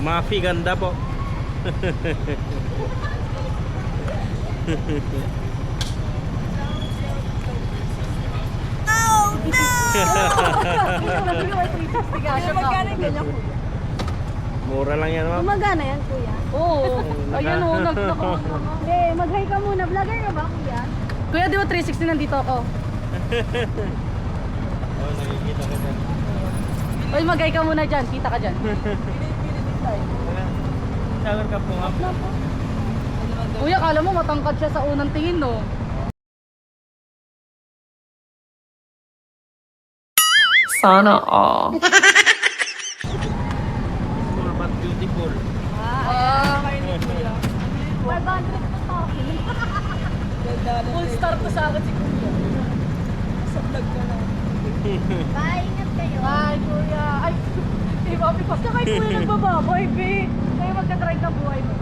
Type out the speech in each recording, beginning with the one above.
Mafi, ganda po. Oh no! Mura lang yan, ma'am. Gumagana yan, kuya. Oo. Ayun o, Hindi, mag-hi ka muna. Vlogger ka ba, kuya? Kuya, di ba 360 nandito ako? Oh, nakikita ka dyan. Oy, mag-hi ka muna dyan. Kita ka dyan. Shower ka po, ma'am. Kuya, kala mo matangkad siya sa unang tingin, no? Sana all. Full but beautiful. Full star to sa akin si Kuya. Sa vlog ko na. Bye, ingat kayo. Bye, Kuya. Ay, di ba? Basta kay Kuya nagbababoy, be. Kayo magka-drive ng buhay mo.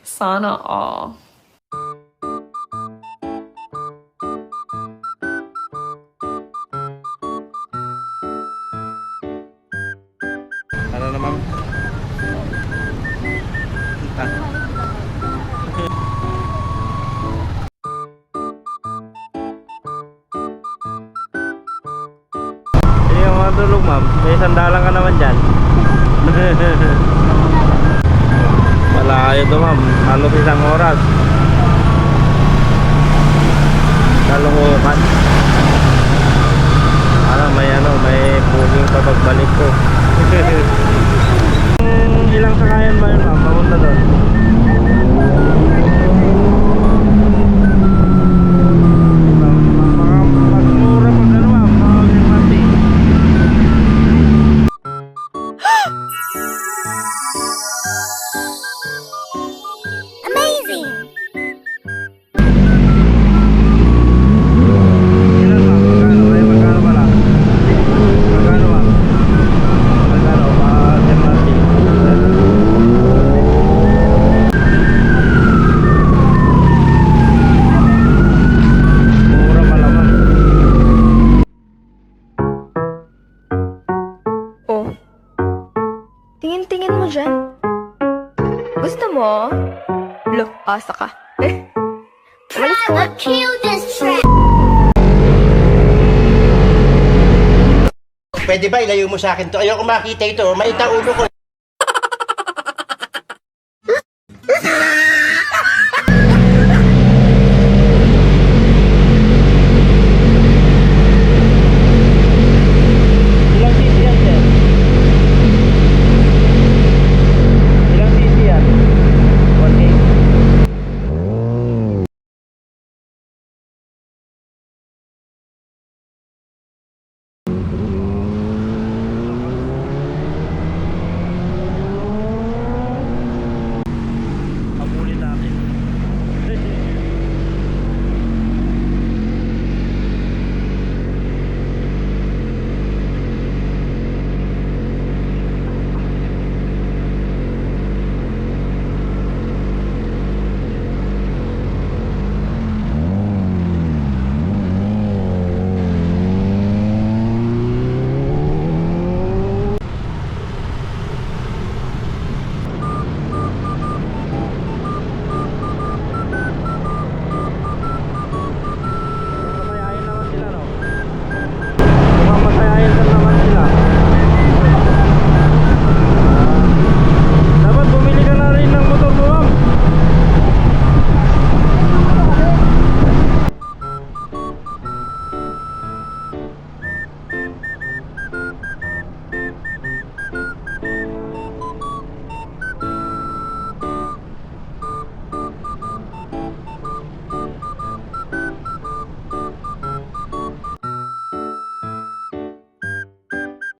Sana all. Ano na, ma'am? Yung mga tulog, ma'am. May sandalan ka naman dyan. Malayo to, ma'am. Halos isang oras. Kalungukan. May booking pa pagbalik ko. Ilang sakayan ba yun, ma'am? Papunta doon. Pagmura pag ano, ma'am, pag-mati. Amazing! Ilan, ma'am? Magkano? Ay, magkano pala? Magkano, ma'am? Magkano? Pag-mati. Mura pala, ma'am. Oh, tingin-tingin mo dyan. Gusto mo? Look, asa ka. Umalis ka nga. Kill this track! Pwede ba ilayo mo sa akin to? Ayoko makita ito. Maita ulo ko.